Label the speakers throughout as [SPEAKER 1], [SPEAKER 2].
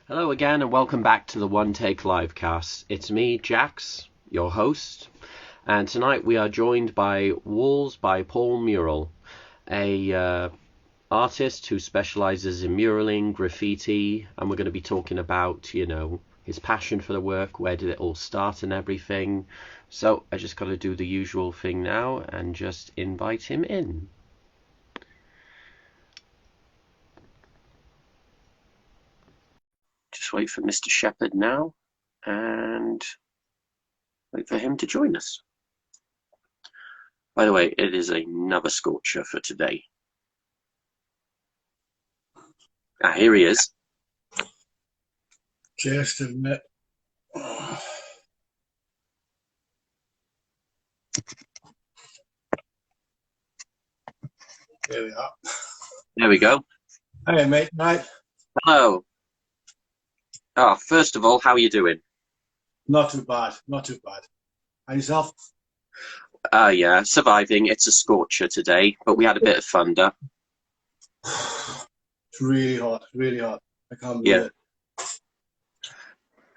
[SPEAKER 1] Hello again, and welcome back to the One Take Livecast. It's me, Jax, your host, and tonight we are joined by Walls by Paul Mural, a artist who specializes in muraling, graffiti, and we're going to be talking about, his passion for the work, where did it all start and everything. So I just got to do the usual thing now and just invite him in. Just wait for Mr. Shepherd now, and wait for him to join us. By the way, it is another scorcher for today. Ah, here he is.
[SPEAKER 2] Just a minute. There we are.
[SPEAKER 1] There we go.
[SPEAKER 2] Hey, mate. Right.
[SPEAKER 1] Hello. Oh, first of all, how are you doing?
[SPEAKER 2] Not too bad. Not too bad. And yourself?
[SPEAKER 1] Yeah, surviving. It's a scorcher today, but we had a bit of thunder.
[SPEAKER 2] It's really hot. Really hot. I can't believe
[SPEAKER 1] Yeah.
[SPEAKER 2] it.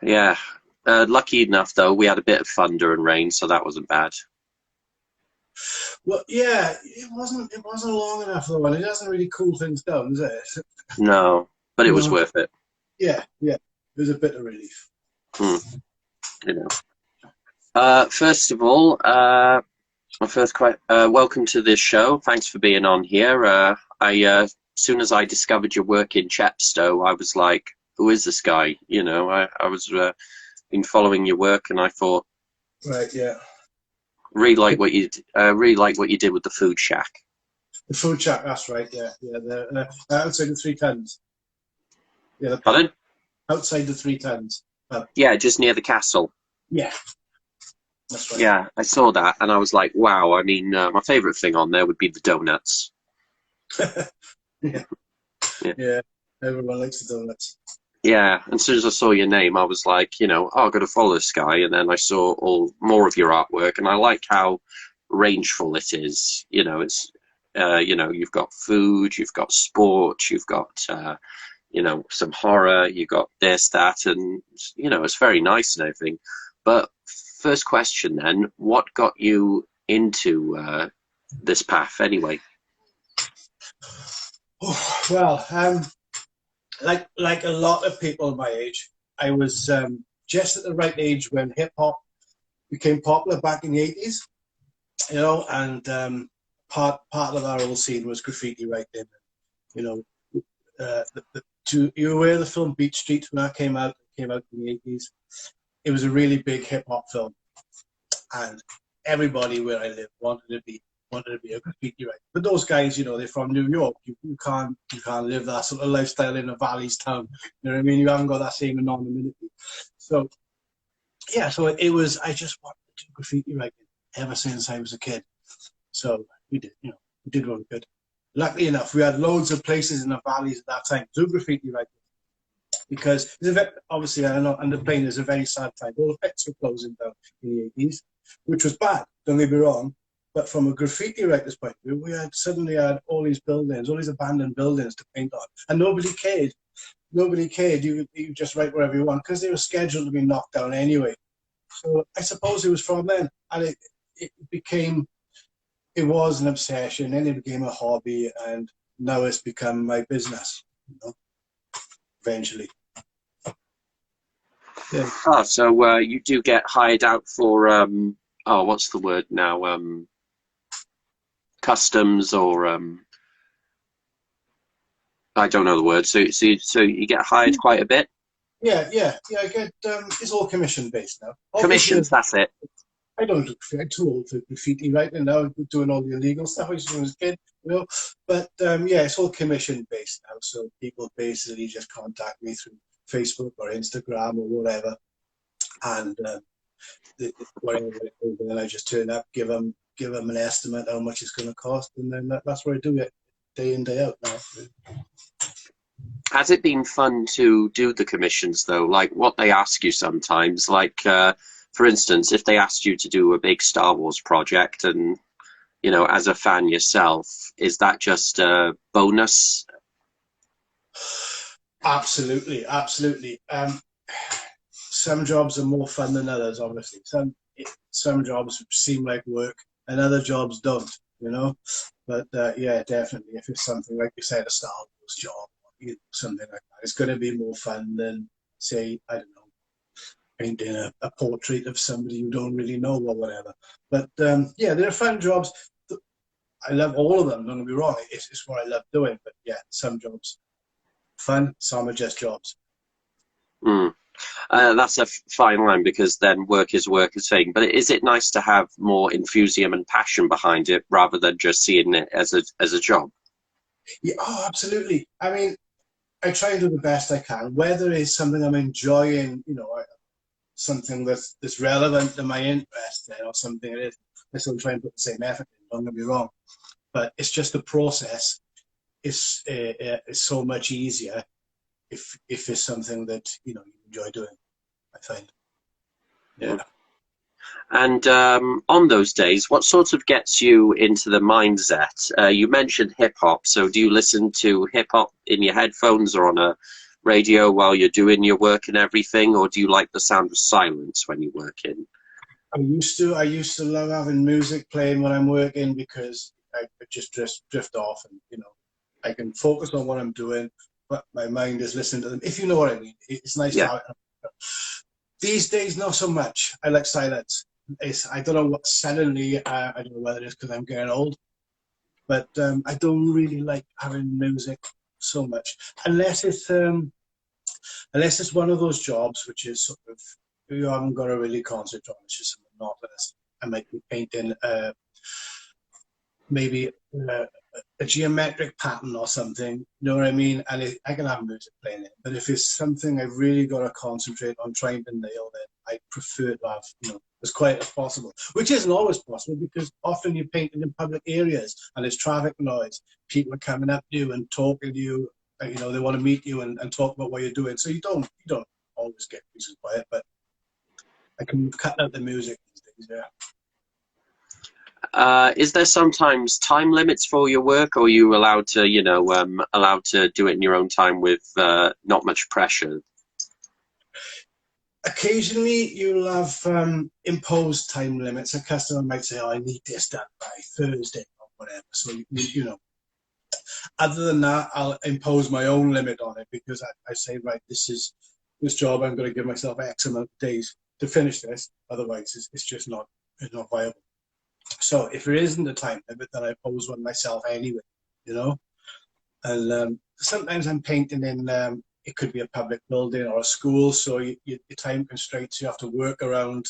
[SPEAKER 1] Yeah. Lucky enough, though, we had a bit of thunder and rain, so that wasn't bad.
[SPEAKER 2] Well, yeah, it wasn't long enough though, and it doesn't really cool things down, does it?
[SPEAKER 1] No, but it was
[SPEAKER 2] No.
[SPEAKER 1] worth it.
[SPEAKER 2] Yeah. It was a bit of relief.
[SPEAKER 1] Hmm, you First of all, welcome to this show. Thanks for being on here. As soon as I discovered your work in Chepstow, I was like, "Who is this guy?" I was been following your work, and I thought,
[SPEAKER 2] Right. Yeah.
[SPEAKER 1] really like what you did with the food shack.
[SPEAKER 2] The food shack. That's right. Yeah. The outside the 3 tons. Yeah. The pub.
[SPEAKER 1] Pardon?
[SPEAKER 2] Outside the 3 tons.
[SPEAKER 1] Yeah, just near the castle.
[SPEAKER 2] Yeah. That's right.
[SPEAKER 1] Yeah, I saw that, and I was like, wow. I mean, my favorite thing on there would be the donuts.
[SPEAKER 2] Yeah.
[SPEAKER 1] Yeah.
[SPEAKER 2] Yeah. Everyone likes the donuts.
[SPEAKER 1] Yeah, and as soon as I saw your name, I was like, oh, I've got to follow this guy. And then I saw all more of your artwork, and I like how rangeful it is. You've got food, you've got sport, you've got, some horror, you've got this, that, and, it's very nice and everything. But first question then, what got you into this path anyway?
[SPEAKER 2] Oh, well, like a lot of people my age, I was just at the right age when hip hop became popular back in the 80s, and part of our whole scene was graffiti writing. You know, you aware of the film Beat Street when that came out in the 80s? It was a really big hip hop film, and everybody where I lived wanted to be a graffiti writer. But those guys, they're from New York. You can't live that sort of lifestyle in a valley's town. You know what I mean? You haven't got that same anonymity. So yeah, so it was. I just wanted to do graffiti writing ever since I was a kid. So we did. We did what we could. Luckily enough, we had loads of places in the valleys at that time to do graffiti writing because obviously I know under Plain is a very sad time. All the pits were closing down in the 80s, which was bad. Don't get me wrong. But from a graffiti writer's point of view, we suddenly had all these buildings, all these abandoned buildings to paint on, and nobody cared. Nobody cared. You just write wherever you want because they were scheduled to be knocked down anyway. So I suppose it was from then, and it was an obsession, then it became a hobby, and now it's become my business. Eventually. Yeah.
[SPEAKER 1] Oh, so you do get hired out for what's the word now? Customs or I don't know the word. So you get hired quite a bit.
[SPEAKER 2] Yeah. I get it's all commission based now. Obviously,
[SPEAKER 1] Commissions, that's it.
[SPEAKER 2] I don't do graffiti. I'm too old for graffiti right now, doing all the illegal stuff I used to do as a kid. But yeah, it's all commission based now. So people basically just contact me through Facebook or Instagram or whatever, and whatever it is, and then I just turn up, give them an estimate how much it's going to cost, and then that's where I do it day in day out now.
[SPEAKER 1] Has it been fun to do the commissions though? Like what they ask you sometimes, like for instance, if they asked you to do a big Star Wars project, and as a fan yourself, is that just a bonus?
[SPEAKER 2] Absolutely, absolutely. Some jobs are more fun than others, obviously. Some jobs seem like work, and other jobs don't. You know, but yeah, definitely. If it's something like you said, a Star Wars job, something like that, it's going to be more fun than, say, I don't know, painting a portrait of somebody you don't really know or whatever. But yeah, they're fun jobs. I love all of them. Don't get me wrong; it's what I love doing. But yeah, some jobs fun, some are just jobs.
[SPEAKER 1] Mm. That's a fine line because then work is work is thing. But is it nice to have more enthusiasm and passion behind it rather than just seeing it as a job?
[SPEAKER 2] Yeah, oh, absolutely. I mean, I try and do the best I can. Whether it's something I'm enjoying, something that's relevant to my interest, or something it is, I still try and put the same effort in. Don't get me wrong, but it's just the process is so much easier if it's something that you enjoy doing. I find. Yeah.
[SPEAKER 1] Mm. And on those days, what sort of gets you into the mindset? You mentioned hip hop, so do you listen to hip hop in your headphones or on a radio while you're doing your work and everything, or do you like the sound of silence when you're working?
[SPEAKER 2] I used to love having music playing when I'm working because I could just drift off and I can focus on what I'm doing, but my mind is listening to them. If you know what I mean, it's nice to
[SPEAKER 1] Yeah.
[SPEAKER 2] have it. These days, not so much. I like silence. I don't know what suddenly. I don't know whether it's because I'm getting old, but I don't really like having music so much unless it's one of those jobs which is sort of you haven't got to really concentrate on. It's just monotonous. I might be painting maybe a geometric pattern or something. You know what I mean? And I can have music playing it. But if it's something I really got to concentrate on trying to nail, then I prefer to have as quiet as possible, which isn't always possible because often you're painting in public areas and there's traffic noise. People are coming up to you and talking to you. They want to meet you and talk about what you're doing. So you don't always get peace and quiet, but I can cut out the music these days. Yeah.
[SPEAKER 1] Is there sometimes time limits for your work, or are you allowed to, allowed to do it in your own time with not much pressure?
[SPEAKER 2] Occasionally, you'll have imposed time limits. A customer might say, "Oh, I need this done by Thursday or whatever." So other than that, I'll impose my own limit on it because I say, right, this job. I'm going to give myself X amount of days to finish this. Otherwise, it's just not viable. So if there isn't a time limit, then I impose one myself anyway. You know, and sometimes I'm painting in. It could be a public building or a school, so your time constraints. You have to work around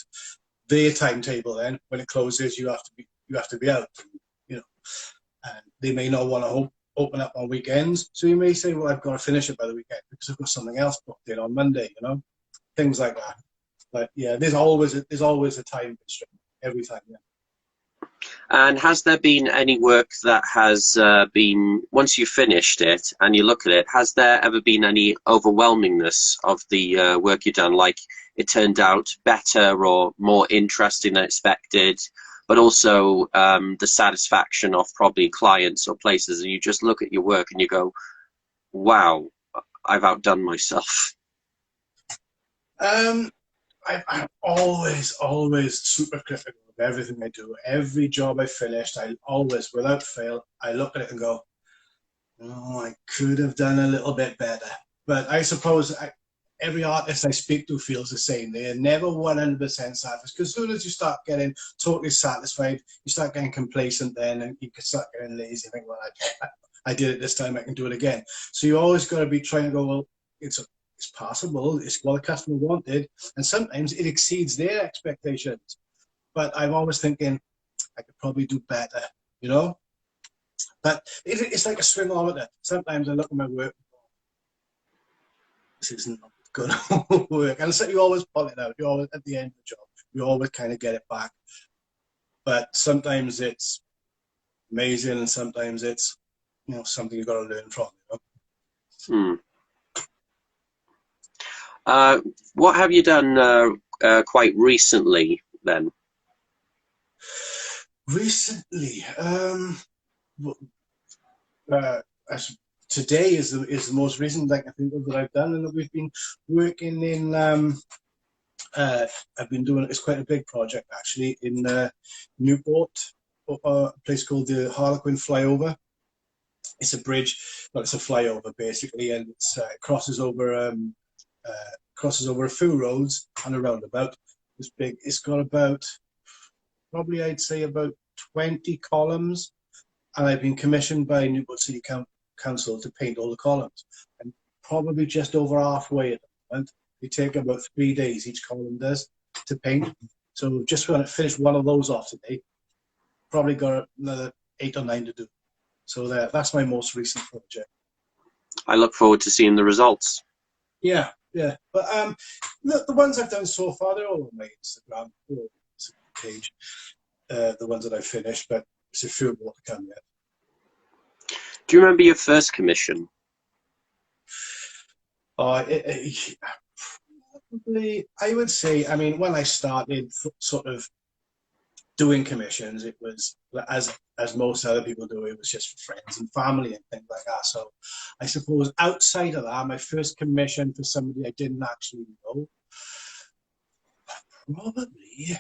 [SPEAKER 2] their timetable. Then when it closes, you have to be out. You know, and they may not want to open up on weekends, so you may say, "Well, I've got to finish it by the weekend because I've got something else booked in on Monday." Things like that. But yeah, there's always a time constraint every time. Yeah.
[SPEAKER 1] And has there been any work that has been, once you finished it and you look at it, has there ever been any overwhelmingness of the work you've done? Like it turned out better or more interesting than expected, but also the satisfaction of probably clients or places, and you just look at your work and you go, wow, I've outdone myself.
[SPEAKER 2] Um, I'm always super critical of everything I do. Every job I finished, I always, without fail, I look at it and go, "Oh, I could have done a little bit better." But I suppose every artist I speak to feels the same. They're never 100% satisfied because as soon as you start getting totally satisfied, you start getting complacent then and you can start getting lazy. Think, well, I did it this time, I can do it again. So you always got to be trying to go, well, it's possible, it's what the customer wanted, and sometimes it exceeds their expectations. But I'm always thinking, I could probably do better, you know? But it's like a swingometer. Sometimes I look at my work, this isn't good work. And so you always pull it out. You always, at the end of the job, you always kind of get it back. But sometimes it's amazing and sometimes it's, something you've got to learn from.
[SPEAKER 1] Hmm. Uh, what have you done quite recently then?
[SPEAKER 2] Recently, uh, today is the most recent thing I think that I've done, and that we've been working in. I've been doing it's quite a big project actually in Newport, a place called the Harlequin Flyover. It's a bridge, well, it's a flyover basically, and it crosses over a few roads and a roundabout. It's big. It's got about probably I'd say about 20 columns, and I've been commissioned by Newport City Council to paint all the columns. And probably just over halfway at the moment. They take about 3 days each column does to paint. So just when I finished one of those off today, probably got another 8 or 9 to do. So that's my most recent project.
[SPEAKER 1] I look forward to seeing the results.
[SPEAKER 2] Yeah, yeah. But the ones I've done so far, they're all on my Instagram page. The ones that I've finished, but there's a few more to come yet.
[SPEAKER 1] Do you remember your first commission?
[SPEAKER 2] Probably, I would say, I mean, when I started sort of doing commissions, it was, as most other people do, it was just for friends and family and things like that. So I suppose outside of that, my first commission for somebody I didn't actually know, probably,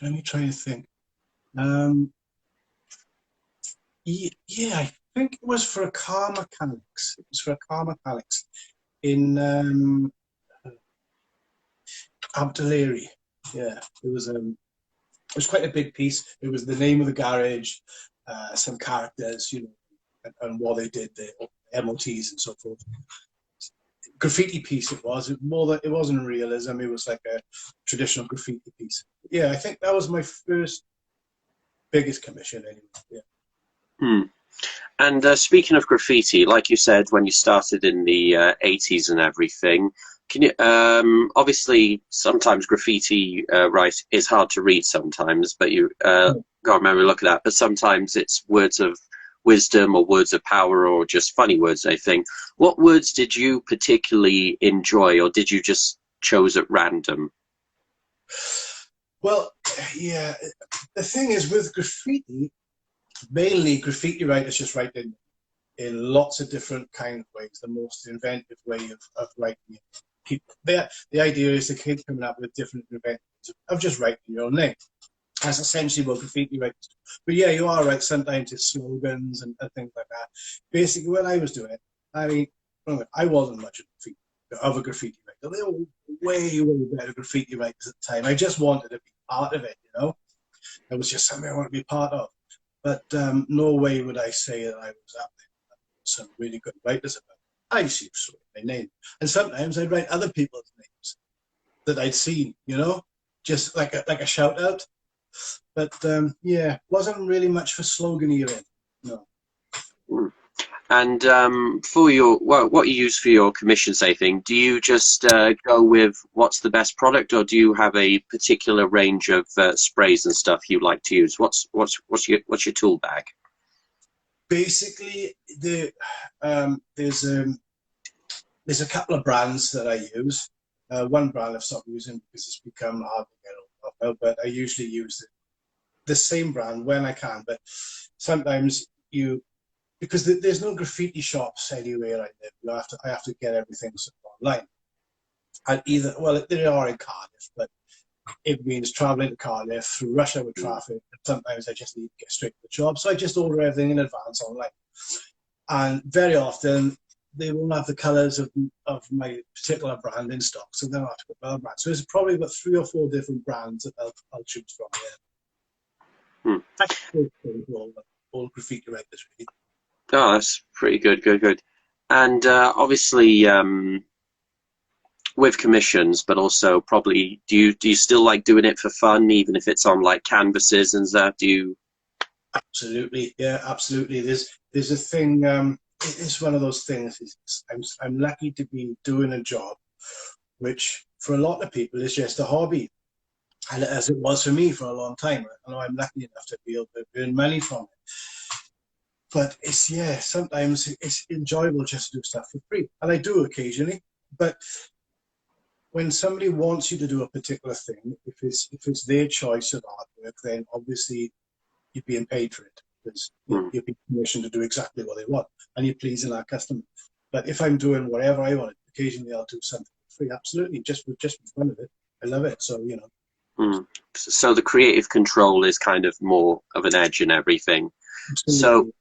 [SPEAKER 2] let me try to think. Yeah, I think it was for a car mechanics. It was for a car mechanics in Abdeleri. Yeah, it was quite a big piece. It was the name of the garage, some characters, you know, and what they did, the MOTs and so forth. Graffiti piece it was. It wasn't realism. It was like a traditional graffiti piece. Yeah, I think that was my first biggest commission anyway. Yeah.
[SPEAKER 1] And speaking of graffiti, like you said, when you started in the 80s and everything, can you obviously sometimes graffiti is hard to read sometimes, but you can't remember look at that. But sometimes it's words of wisdom or words of power or just funny words. I think. What words did you particularly enjoy, or did you just chose at random?
[SPEAKER 2] Well, yeah. The thing is with graffiti. Mainly, graffiti writers just write in lots of different kind of ways. The most inventive way of writing it. The idea is to keep coming up with different inventions of just writing your own name. That's essentially what graffiti writers do. But yeah, you are right. Sometimes it's slogans and things like that. Basically, when I was doing it, I mean, I wasn't much of a graffiti writer. They were way better graffiti writers at the time. I just wanted to be part of it, you know? It was just something I wanted to be part of. But no way would I say that I was up there. Some really good writers about it. I used to write my name. And sometimes I'd write other people's names that I'd seen, you know, just like a shout out. But yeah, wasn't really much for slogan even. No.
[SPEAKER 1] And for your what you use for your commission, say thing, do you just go with what's the best product, or do you have a particular range of sprays and stuff you like to use? What's your tool bag?
[SPEAKER 2] Basically, there's a couple of brands that I use. One brand I've stopped using because it's become hard to get hold of, but I usually use the same brand when I can. But sometimes because there's no graffiti shops anywhere I live. I have to get everything online. And they are in Cardiff, but it means traveling to Cardiff through rush hour traffic. Sometimes I just need to get straight to the job, so I just order everything in advance online. And very often they won't have the colours of my particular brand in stock, so then I have to put another brand. So there's probably about 3 or 4 different brands that I'll choose from. Yeah. All graffiti writers, really.
[SPEAKER 1] Oh, that's pretty good, good. And obviously, with commissions, but also probably, do you still like doing it for fun, even if it's on like canvases and stuff? Do you?
[SPEAKER 2] Absolutely, yeah, absolutely. There's a thing. It's one of those things. I'm lucky to be doing a job, which for a lot of people is just a hobby, and as it was for me for a long time. I know I'm lucky enough to be able to earn money from it. But sometimes it's enjoyable just to do stuff for free. And I do occasionally. But when somebody wants you to do a particular thing, if it's their choice of artwork, then obviously you're being paid for it. because
[SPEAKER 1] mm,
[SPEAKER 2] you've been commissioned to do exactly what they want, and you're pleasing our customer. But if I'm doing whatever I want, occasionally I'll do something for free. Absolutely, just for fun of it. I love it. So
[SPEAKER 1] mm. So the creative control is kind of more of an edge in everything. So
[SPEAKER 2] absolutely.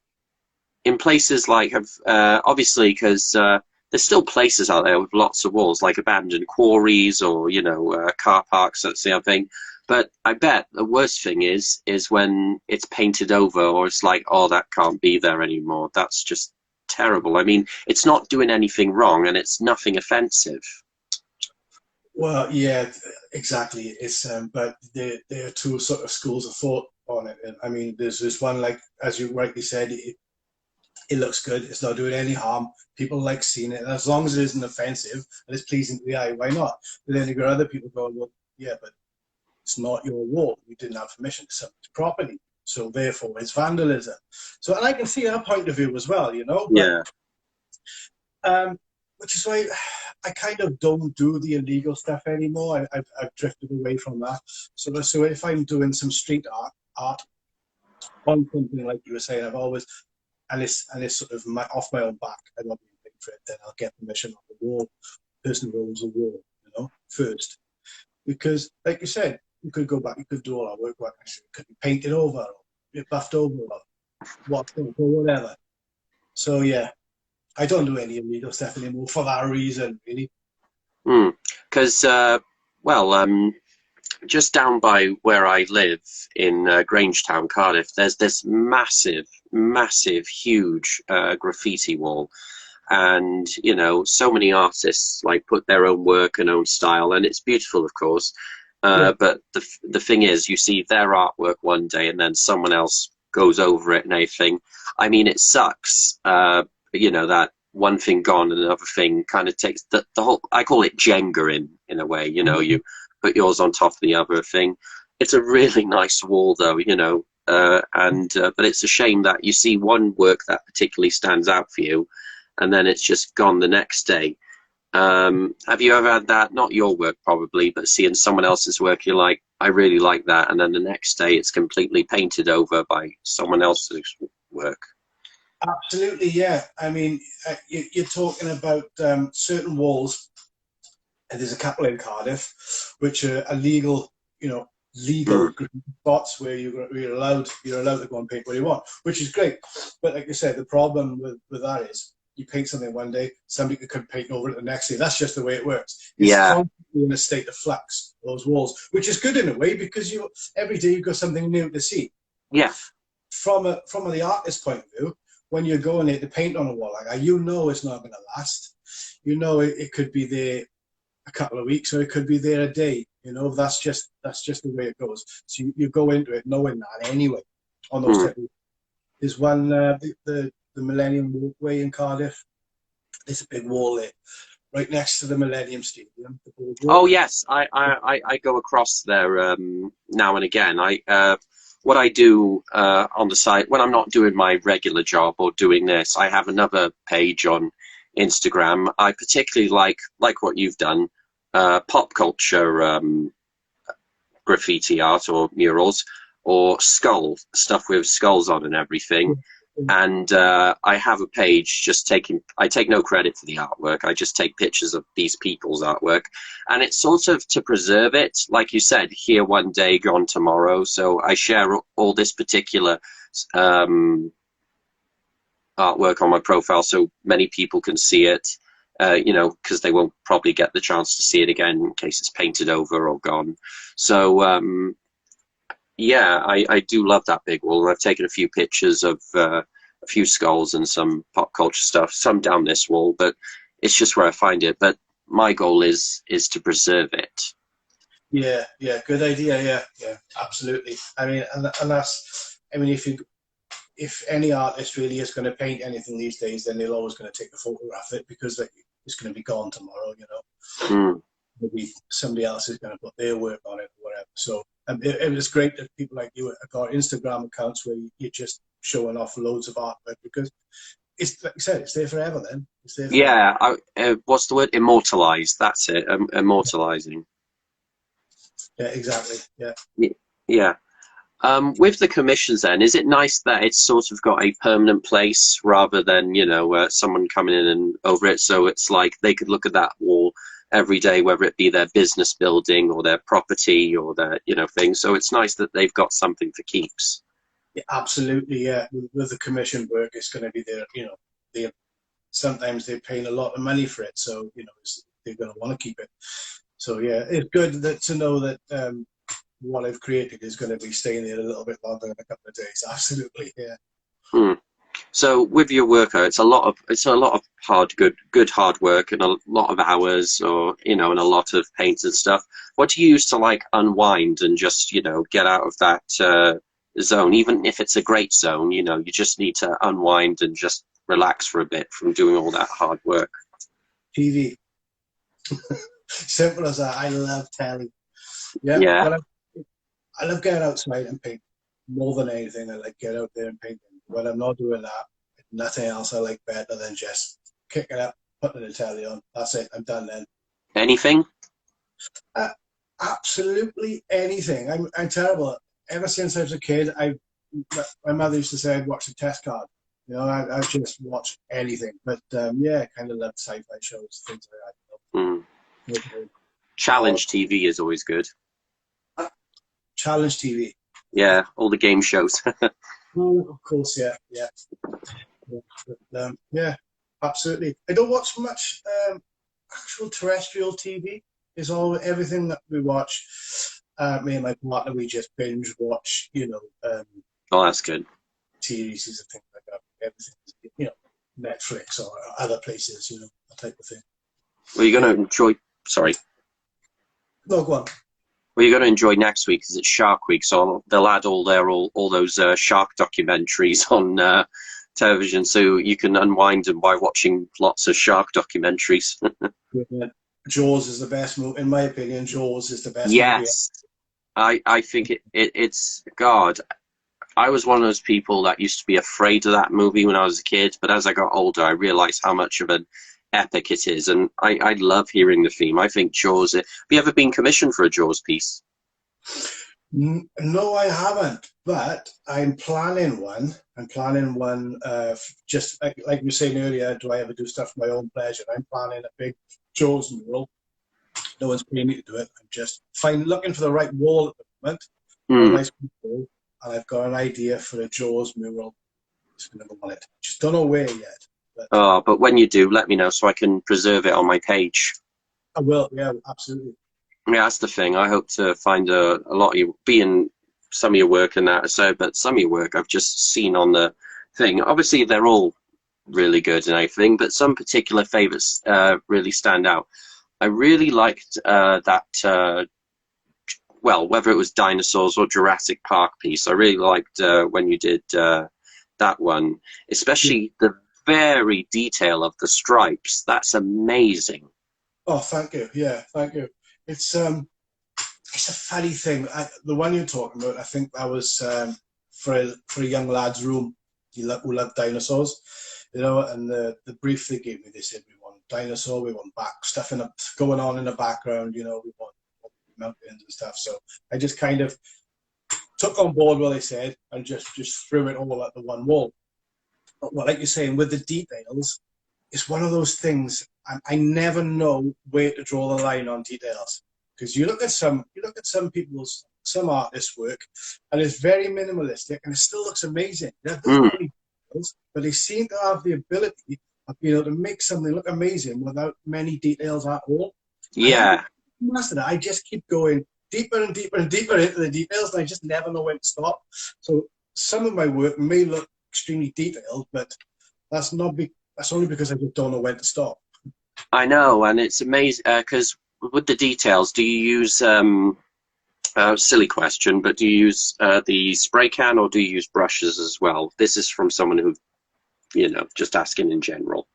[SPEAKER 1] in places like obviously because there's still places out there with lots of walls like abandoned quarries or car parks, that's the other thing. But I bet the worst thing is when it's painted over or it's like, oh, that can't be there anymore. That's just terrible. I mean, it's not doing anything wrong and it's nothing offensive.
[SPEAKER 2] Well, yeah, exactly. It's but there are two sort of schools of thought on it. And I mean, there's this one, like as you rightly said, it looks good. It's not doing any harm. People like seeing it, and as long as it isn't offensive and it's pleasing to the eye, why not? But then you got other people going, well, yeah, but it's not your wall. You didn't have permission to submit properly, so therefore it's vandalism. So, and I can see our point of view as well, but
[SPEAKER 1] Yeah.
[SPEAKER 2] um, which is why I kind of don't do the illegal stuff anymore. I've drifted away from that. So if I'm doing some street art on something like you were saying, I've always and it's sort of off my own back. I'm not being paid for it. Then I'll get permission on the wall. Person who owns the wall, first, because like you said, you could go back, you could do all our work. It could be painted over, or be buffed over, or or whatever. So yeah, I don't do any illegal stuff anymore for that reason, really.
[SPEAKER 1] Because well, just down by where I live in Grangetown, Cardiff, there's this massive, massive, huge graffiti wall, and so many artists like put their own work and own style, and it's beautiful, of course.
[SPEAKER 2] Yeah,
[SPEAKER 1] But the thing is, you see their artwork one day, and then someone else goes over it and everything. I mean, it sucks. That one thing gone and another thing kind of takes the whole. I call it Jenga in a way. You put yours on top of the other thing. It's a really nice wall, though. But it's a shame that you see one work that particularly stands out for you, and then it's just gone the next day. Have you ever had that? Not your work probably, but seeing someone else's work, you're like, I really like that, and then the next day it's completely painted over by someone else's work.
[SPEAKER 2] absolutely. Yeah, I mean, you're talking about certain walls. And there's a couple in Cardiff, which are illegal, legal
[SPEAKER 1] Mm.
[SPEAKER 2] spots where you're allowed to go and paint what you want, which is great. But like you said, the problem with that is you paint something one day, somebody could come paint over it the next day. That's just the way it works. It's
[SPEAKER 1] Yeah,
[SPEAKER 2] constantly in a state of flux, those walls, which is good in a way because every day you've got something new to see.
[SPEAKER 1] yeah,
[SPEAKER 2] From the artist's point of view, when you're going there to paint on a wall like that, it's not going to last. It could be there a couple of weeks, or it could be there a day. That's just the way it goes. So you go into it knowing that anyway. On those
[SPEAKER 1] mm.
[SPEAKER 2] type of, there's one the Millennium Walkway in Cardiff. There's a big wall there, right next to the Millennium Stadium. The
[SPEAKER 1] Oh
[SPEAKER 2] boardwalk.
[SPEAKER 1] yes, I go across there now and again. What I do on the site when I'm not doing my regular job or doing this, I have another page on Instagram. I particularly like what you've done, pop culture graffiti art or murals or stuff with skulls on and everything. And I have a page I take no credit for the artwork. I just take pictures of these people's artwork. And it's sort of to preserve it. Like you said, here one day, gone tomorrow. So I share all this particular um, artwork on my profile so many people can see it, because they won't probably get the chance to see it again in case it's painted over or gone. So, yeah, I do love that big wall. And I've taken a few pictures of a few skulls and some pop culture stuff, some down this wall, but it's just where I find it. But my goal is to preserve it.
[SPEAKER 2] Yeah, yeah, good idea. Yeah, yeah, absolutely. I mean, and that's, I mean, if any artist really is going to paint anything these days, then they're always going to take a photograph of it because it's going to be gone tomorrow.
[SPEAKER 1] Mm.
[SPEAKER 2] Maybe somebody else is going to put their work on it or whatever. So it was great that people like you have got Instagram accounts where you're just showing off loads of artwork because it's like you said, it's there forever. Then it's there forever.
[SPEAKER 1] Yeah, what's the word? Immortalized. That's it. Immortalizing.
[SPEAKER 2] Yeah, exactly. Yeah.
[SPEAKER 1] Yeah. With the commissions, then, is it nice that it's sort of got a permanent place rather than, someone coming in and over it? So it's like they could look at that wall every day, whether it be their business building or their property or their, thing. So it's nice that they've got something for keeps.
[SPEAKER 2] Yeah, absolutely, yeah. With the commission work, it's going to be there. They sometimes they're paying a lot of money for it, so they're going to want to keep it. So yeah, it's good to know that what I've created is going to be staying there a little bit longer than a couple of days. Absolutely, yeah.
[SPEAKER 1] Hmm. So with your worker, it's a lot of good hard work and a lot of hours, or and a lot of paint and stuff. What do you use to like unwind and just get out of that zone? Even if it's a great zone, you just need to unwind and just relax for a bit from doing all that hard work.
[SPEAKER 2] TV. Simple as that. I love telly. Yeah,
[SPEAKER 1] Yeah.
[SPEAKER 2] I love getting outside and paint more than anything. I like get out there and paint. When I'm not doing that, nothing else I like better than just kicking it up, putting the telly on. That's it. I'm done then.
[SPEAKER 1] Anything?
[SPEAKER 2] Uh, Absolutely anything. I'm terrible. Ever since I was a kid, my mother used to say I'd watch the test card. I just watch anything. But yeah, I kind of love sci-fi shows, things
[SPEAKER 1] Mm.
[SPEAKER 2] like that.
[SPEAKER 1] Challenge TV is always good.
[SPEAKER 2] Challenge TV.
[SPEAKER 1] Yeah, all the game shows.
[SPEAKER 2] Oh, of course, yeah, yeah. Yeah, absolutely. I don't watch much actual terrestrial TV. It's all everything that we watch. Me and my partner, we just binge watch,
[SPEAKER 1] Oh, that's good.
[SPEAKER 2] series and things like that. Everything, Netflix or other places, that type of thing.
[SPEAKER 1] Well, you're
[SPEAKER 2] Yeah.
[SPEAKER 1] going to enjoy. Sorry.
[SPEAKER 2] No, go on.
[SPEAKER 1] Well, you're going to enjoy next week because it's Shark Week, so they'll add all those shark documentaries on television, so you can unwind them by watching lots of shark documentaries.
[SPEAKER 2] Yeah. Jaws is the best movie, in my opinion. Jaws is the best movie.
[SPEAKER 1] Yes, I think it's God. I was one of those people that used to be afraid of that movie when I was a kid, but as I got older, I realized how much of an epic it is, and I love hearing the theme. I think Jaws. Have you ever been commissioned for a Jaws piece?
[SPEAKER 2] No, I haven't, but I'm planning one. I'm planning one, just like you were saying earlier, do I ever do stuff for my own pleasure? I'm planning a big Jaws mural. No one's paying me to do it. I'm just looking for the right wall at the moment, a
[SPEAKER 1] Hmm.
[SPEAKER 2] nice wall, and I've got an idea for a Jaws mural. Just going to go on it. Just don't know where yet, but
[SPEAKER 1] Oh, but when you do, let me know so I can preserve it on my page.
[SPEAKER 2] I will. Yeah, absolutely.
[SPEAKER 1] Yeah, that's the thing. I hope to find a lot of you, being some of your work and that, so, but some of your work I've just seen on the thing. Obviously, they're all really good and everything, but some particular favorites really stand out. I really liked well, whether it was dinosaurs or Jurassic Park piece, I really liked when you did that one,
[SPEAKER 2] Yeah.
[SPEAKER 1] especially the very detail of the stripes. That's amazing.
[SPEAKER 2] Oh, thank you. Yeah, thank you. It's um, it's a funny thing. The one you're talking about, I think that was for a young lad's room. Who loved dinosaurs, and the brief they gave me, they said we want dinosaur, we want back stuff going on in the background, we want mountains and stuff. So I just kind of took on board what they said and just threw it all at the one wall. But like you're saying, with the details, it's one of those things. I never know where to draw the line on details because you look at some people's some artists' work, and it's very minimalistic, and it still looks amazing. They don't
[SPEAKER 1] Mm,
[SPEAKER 2] have any details, but they seem to have the ability of being able to make something look amazing without many details at all. And I'm
[SPEAKER 1] yeah.
[SPEAKER 2] master that. I just keep going deeper and deeper and deeper into the details, and I just never know when to stop. So some of my work may look extremely detailed, but that's not be that's only because I just don't know when to stop.
[SPEAKER 1] I know, and it's amazing because with the details, do you use silly question, but do you use the spray can or do you use brushes as well? This is from someone who, just asking in general.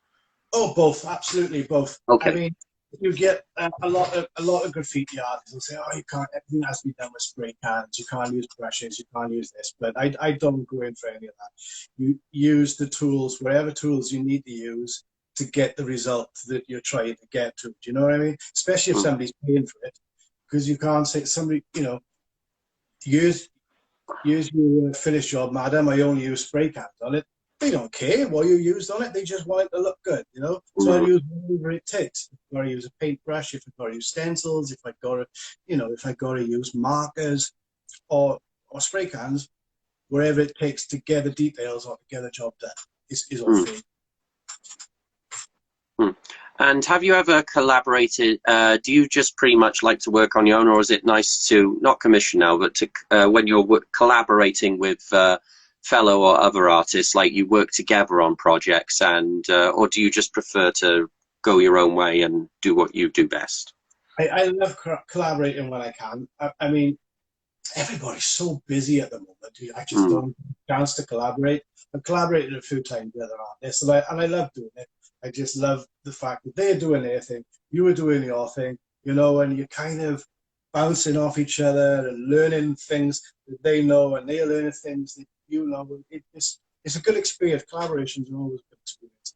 [SPEAKER 2] Oh, both, absolutely both. I
[SPEAKER 1] Okay.
[SPEAKER 2] mean, you get a lot of graffiti artists will say, "Oh, you can't. Everything has to be done with spray cans. You can't use brushes. You can't use this." But I don't go in for any of that. You use the tools, whatever tools you need to use to get the result that you're trying to get to. Do you know what I mean? Especially if
[SPEAKER 1] Mm.
[SPEAKER 2] somebody's paying for it, because you can't say somebody, use. here's your finished job, madam. I only use spray cans on it. They don't care what you used on it. They just want it to look good, you know. So I
[SPEAKER 1] Mm,
[SPEAKER 2] use whatever it takes. If I've got to use a paintbrush, if I've got to use stencils, if I've got to, you know, if I've got to use markers or spray cans, wherever it takes to get the details or to get the job done is all
[SPEAKER 1] mm,
[SPEAKER 2] free.
[SPEAKER 1] mm. And have you ever collaborated? Do you just pretty much like to work on your own, or is it nice to not commission now, but to when you're collaborating with fellow or other artists, like you work together on projects, and or do you just prefer to go your own way and do what you do best?
[SPEAKER 2] I love collaborating when I can. I mean, everybody's so busy at the moment. I just
[SPEAKER 1] Mm,
[SPEAKER 2] don't get a chance to collaborate. I've collaborated a few times with other artists, and I love doing it. I just love the fact that they're doing their thing, you were doing your thing, you know, and you're kind of bouncing off each other and learning things that they know, and they're learning things that you know. It's a good experience. Collaborations are always a good experience.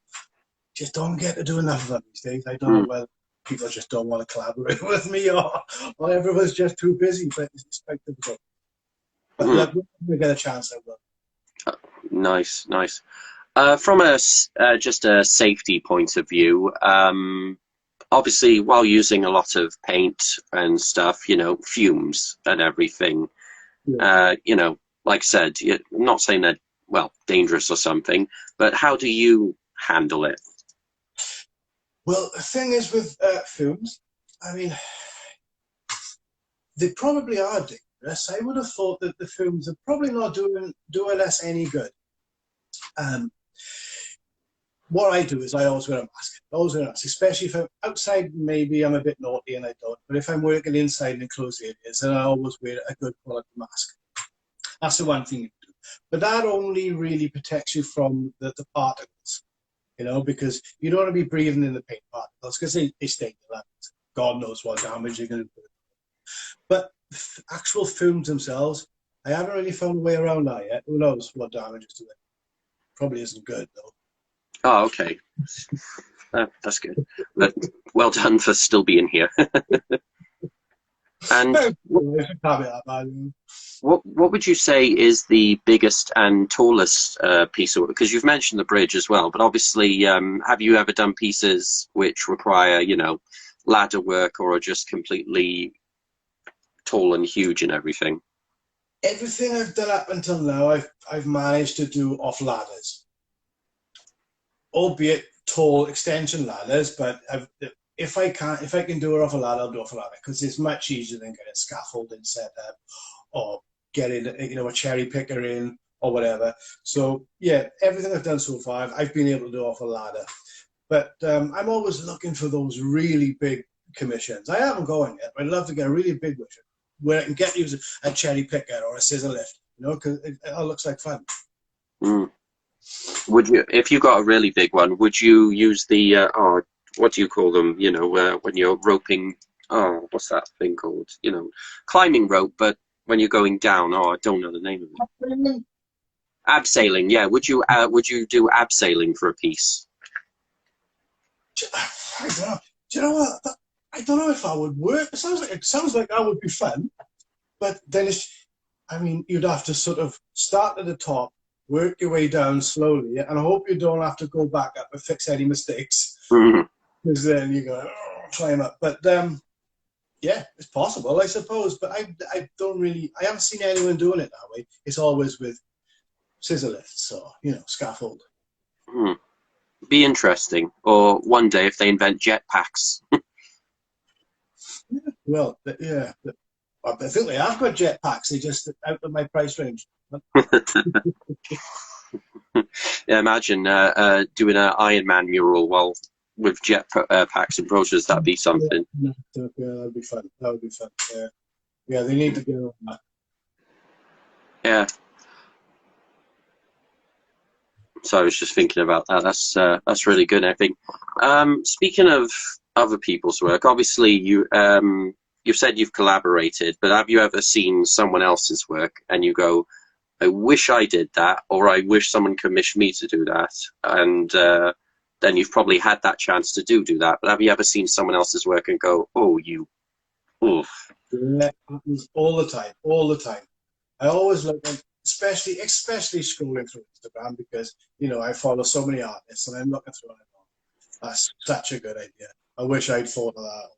[SPEAKER 2] Just don't get to do enough of them these days. I don't know
[SPEAKER 1] mm,
[SPEAKER 2] whether people just don't want to collaborate with me or everyone's just too busy, but it's quite difficult. But
[SPEAKER 1] mm.
[SPEAKER 2] look, when I get a chance, I will.
[SPEAKER 1] Nice, nice. From a just a safety point of view, obviously while using a lot of paint and stuff, you know, fumes and everything,
[SPEAKER 2] Yeah.
[SPEAKER 1] you know, like I said, I'm not saying they're, well, dangerous or something, but how do you handle it?
[SPEAKER 2] Well, the thing is with films, I mean, they probably are dangerous. I would have thought that the films are probably not doing us any good. Um, what I do is I always wear a mask. I always wear a mask, especially if I'm outside. Maybe I'm a bit naughty and I don't. But if I'm working inside in enclosed areas, then I always wear a good quality mask. That's the one thing you do. But that only really protects you from the particles, you know, because you don't want to be breathing in the paint particles because they stain your lungs. God knows what damage you're going to do. But actual films themselves, I haven't really found a way around that yet. Who knows what damage is to it? Probably isn't good though.
[SPEAKER 1] Oh, okay. That's good. But well done for still being here. And what would you say is the biggest and tallest piece of work? Because you've mentioned the bridge as well, but obviously, have you ever done pieces which require, you know, ladder work or are just completely tall and huge and everything?
[SPEAKER 2] Everything I've done up until now, I've managed to do off ladders, albeit tall extension ladders. But if I can do it off a ladder, I'll do it off a ladder because it's much easier than getting scaffolding set up or getting a cherry picker in or whatever. So yeah, everything I've done so far, I've been able to do off a ladder. But I'm always looking for those really big commissions. I haven't going yet, but I'd love to get a really big commission where I can get to use a cherry picker or a scissor lift, you know, because it all looks like fun.
[SPEAKER 1] Mm. Would you, if you got a really big one, would you use the oh, what do you call them? You know, when you're roping. Oh, what's that thing called? You know, climbing rope, but when you're going down. Oh, I don't know the name of it. Abseiling. Yeah. Would you do abseiling for a piece?
[SPEAKER 2] I don't know. Do you know what? I don't know if I would work. It sounds like that would be fun, but then I mean, you'd have to sort of start at the top, work your way down slowly, and I hope you don't have to go back up and fix any mistakes
[SPEAKER 1] Mhm.
[SPEAKER 2] because then you go climb up. But yeah, it's possible, I suppose. But I don't really, I haven't seen anyone doing it that way. It's always with scissor lifts or scaffold.
[SPEAKER 1] Hmm. Be interesting. Or one day if they invent jetpacks.
[SPEAKER 2] Well, yeah, I think they have got jetpacks. They just out of my price range.
[SPEAKER 1] Yeah, imagine doing an Iron Man mural while with jet packs and brochures. That'd be something.
[SPEAKER 2] Yeah, that'd be fun. That would be fun. Yeah, yeah, they need to get on that.
[SPEAKER 1] Yeah. So I was just thinking about that. That's really good. I think. Speaking of other people's work, obviously you've said you've collaborated, but have you ever seen someone else's work and you go, I wish I did that, or I wish someone commissioned me to do that, and then you've probably had that chance to do that. But have you ever seen someone else's work and go, oh, you, oof.
[SPEAKER 2] Yeah, happens all the time, all the time. I always look at, especially scrolling through Instagram, because I follow so many artists, and I'm looking through and I'm like, that's such a good idea. I wish I'd thought of that.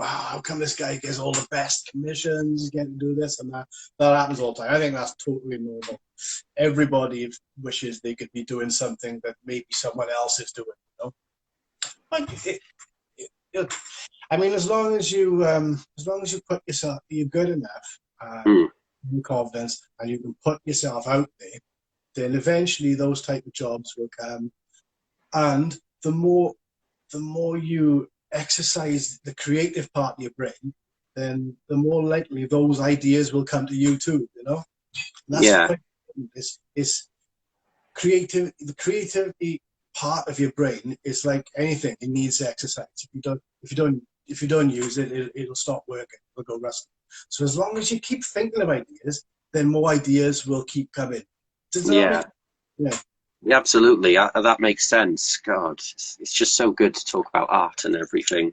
[SPEAKER 2] How come this guy gets all the best commissions, he can do this and that? That happens all the time. I think that's totally normal. Everybody wishes they could be doing something that maybe someone else is doing. But I mean, as long as you put yourself, you're good enough, confidence, and you can put yourself out there, then eventually those type of jobs will come. And the more you exercise the creative part of your brain, then the more likely those ideas will come to you too. And that's quite important. It's creative. The creativity part of your brain is like anything; it needs exercise. If you don't use it, it'll stop working. It'll go rusty. So as long as you keep thinking of ideas, then more ideas will keep coming. Does that make sense?
[SPEAKER 1] Yeah, absolutely. That makes sense. God, it's just so good to talk about art and everything.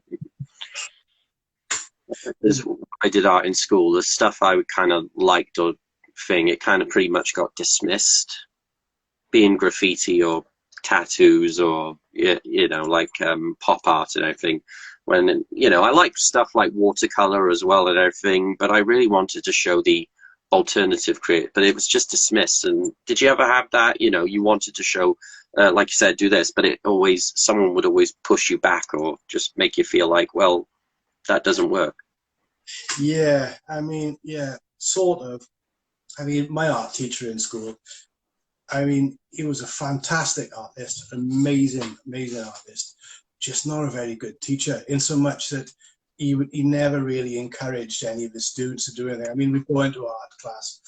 [SPEAKER 1] I did art in school. The stuff I kind of liked or thing, it kind of pretty much got dismissed. Being graffiti or tattoos or like pop art and everything. When I like stuff like watercolor as well and everything, but I really wanted to show the alternative create, but it was just dismissed. And did you ever have that? You wanted to show, like you said, do this, but someone would always push you back or just make you feel like, well, that doesn't work.
[SPEAKER 2] Yeah, I mean, sort of. I mean, my art teacher in school, I mean, he was a fantastic artist, amazing artist, just not a very good teacher, in so much that he never really encouraged any of his students to do anything. I mean, we'd go into art class,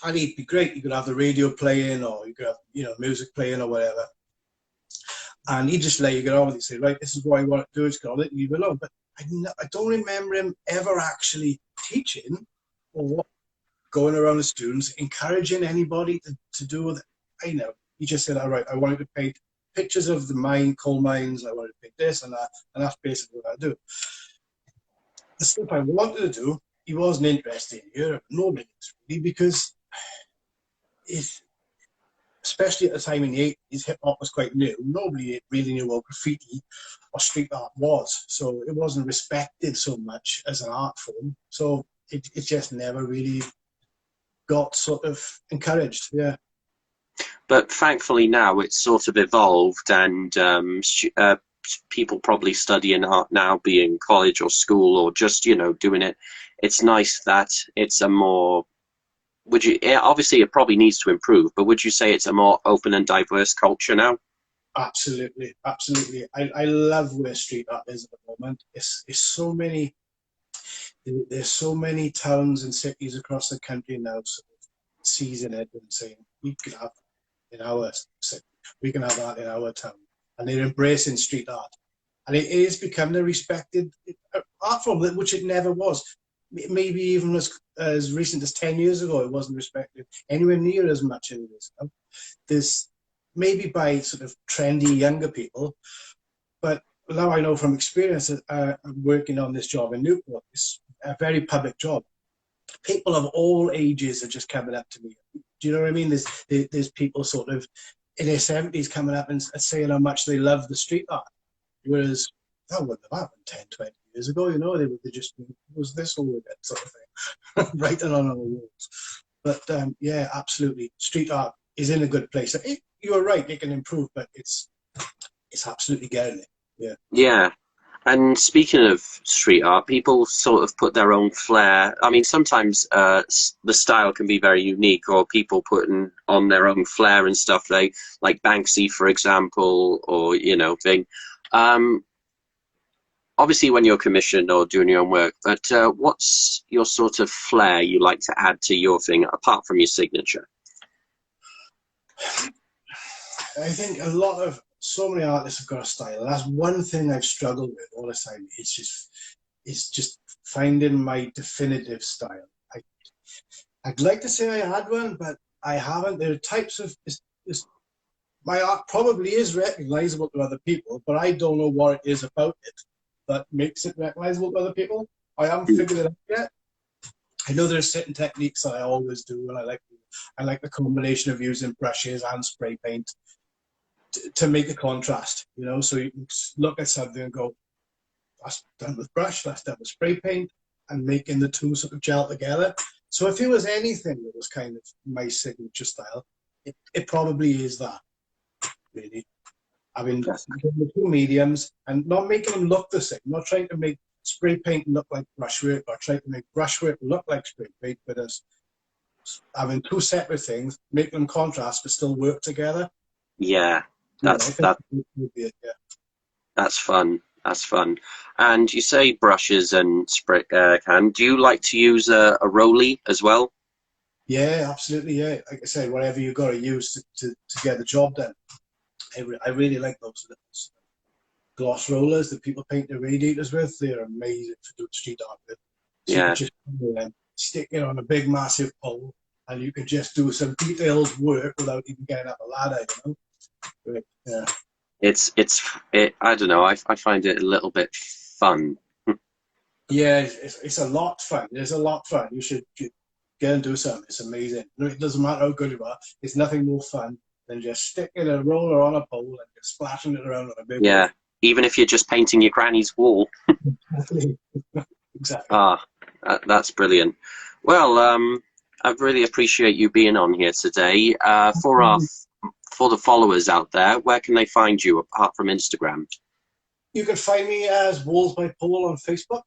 [SPEAKER 2] and he'd be great. You could have the radio playing, or you could have, music playing or whatever. And he'd just let you get on with it. Say, right, this is what I want to do. It's got it, leave it alone. But I don't remember him ever actually teaching or going around the students, encouraging anybody to do with it. He just said, all right, I wanted to paint pictures of the coal mines, I wanted to paint this and that, and that's basically what I do. The stuff I wanted to do, he wasn't interested in Europe. Nobody is really, because especially at the time in the 80s, hip-hop was quite new. Nobody really knew what graffiti or street art was, so it wasn't respected so much as an art form. So it just never really got sort of encouraged. Yeah.
[SPEAKER 1] But thankfully now it's sort of evolved, and people probably studying art now, be in college or school or just doing it. It's nice that it's a more, obviously it probably needs to improve, but would you say it's a more open and diverse culture now?
[SPEAKER 2] Absolutely. I love where street art is at the moment. It's so many. There's so many towns and cities across the country now sort of seizing it and saying, we can have that in our city, we can have that in our town. And they're embracing street art. And it is becoming a respected art form, which it never was. Maybe even as recent as 10 years ago, it wasn't respected anywhere near as much as it is now. There's maybe by sort of trendy younger people, but now I know from experience that I'm working on this job in Newport. It's a very public job. People of all ages are just coming up to me. Do you know what I mean? There's people sort of in their 70s coming up and saying how much they love the street art. Whereas that wouldn't have happened 10, 20 years ago. They just, was this all of it sort of thing, writing on the walls. But yeah, absolutely. Street art is in a good place. You're right, it can improve, but it's absolutely getting it. Yeah.
[SPEAKER 1] Yeah. And speaking of street art, people sort of put their own flair. I mean, sometimes the style can be very unique, or people putting on their own flair and stuff. Like Banksy, for example, or thing. Obviously, when you're commissioned or doing your own work, but what's your sort of flair you like to add to your thing apart from your signature?
[SPEAKER 2] I think so many artists have got a style. That's one thing I've struggled with all the time. It's just finding my definitive style. I'd like to say I had one, but I haven't. There are types of my art probably is recognizable to other people, but I don't know what it is about it that makes it recognizable to other people. I haven't figured it out yet. I know there's certain techniques that I always do, and I like the combination of using brushes and spray paint to make a contrast. You know, so you can look at something and go, that's done with brush, that's done with spray paint, and making the two sort of gel together. So if there was anything that was kind of my signature style, it probably is that, really. I mean,
[SPEAKER 1] Yes.
[SPEAKER 2] the two mediums and not making them look the same, not trying to make spray paint look like brushwork or trying to make brushwork look like spray paint, but as having two separate things, make them contrast but still work together.
[SPEAKER 1] Yeah,
[SPEAKER 2] Yeah,
[SPEAKER 1] that's that.
[SPEAKER 2] yeah.
[SPEAKER 1] That's fun. That's fun. And you say brushes and spray can. Do you like to use a Rolly as well?
[SPEAKER 2] Yeah, absolutely. Yeah, like I said, whatever you got to use to get the job done. I really like those gloss rollers that people paint their radiators with. They're amazing for doing street art with. So you
[SPEAKER 1] Yeah,
[SPEAKER 2] can just stick it on a big, massive pole, and you can just do some detailed work without even getting up a ladder. You know, but, yeah.
[SPEAKER 1] I don't know. I find it a little bit fun.
[SPEAKER 2] Yeah, it's a lot of fun. It's a lot of fun. You should get and do something. It's amazing. It doesn't matter how good you are. It's nothing more fun than just sticking a roller on a pole and just splashing it around on a big
[SPEAKER 1] Yeah, even if you're just painting your granny's wall.
[SPEAKER 2] wall. Exactly.
[SPEAKER 1] Ah, that's brilliant. Well, I really appreciate you being on here today. For the followers out there, where can they find you apart from Instagram?
[SPEAKER 2] You can find me as Walls by Paul on Facebook.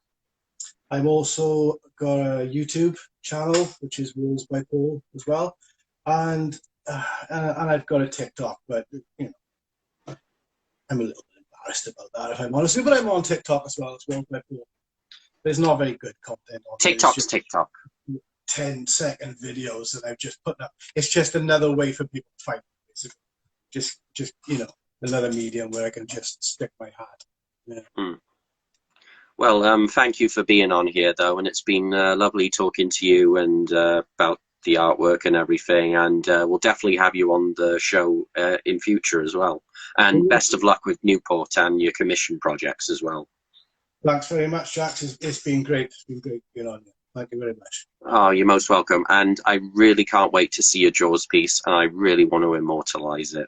[SPEAKER 2] I've also got a YouTube channel, which is Walls by Paul as well, and I've got a TikTok, but you know, I'm a little bit embarrassed about that if I'm honest. But I'm on TikTok as well. It's Walls by Paul. There's not very good content on there.
[SPEAKER 1] TikTok's TikTok.
[SPEAKER 2] 10-second videos that I've just put up. It's just another way for people to find me, basically. Just you know, another medium where I can just stick my hat. Yeah.
[SPEAKER 1] Mm. Well, thank you for being on here, though, and it's been lovely talking to you and about the artwork and everything. And we'll definitely have you on the show in future as well. And best of luck with Newport and your commission projects as well.
[SPEAKER 2] Thanks very much, Jack. It's been great. It's been great being on here. Thank you very much.
[SPEAKER 1] Oh, you're most welcome. And I really can't wait to see your Jaws piece, and I really want to immortalize it.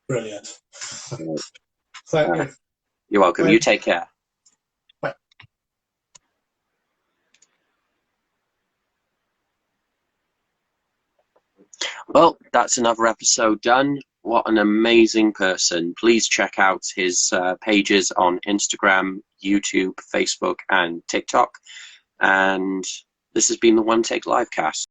[SPEAKER 2] Brilliant. Thank you.
[SPEAKER 1] You're welcome.
[SPEAKER 2] Bye.
[SPEAKER 1] You take care.
[SPEAKER 2] Bye.
[SPEAKER 1] Well, that's another episode done. What an amazing person. Please check out his pages on Instagram, YouTube, Facebook, and TikTok. And this has been the One Take Livecast.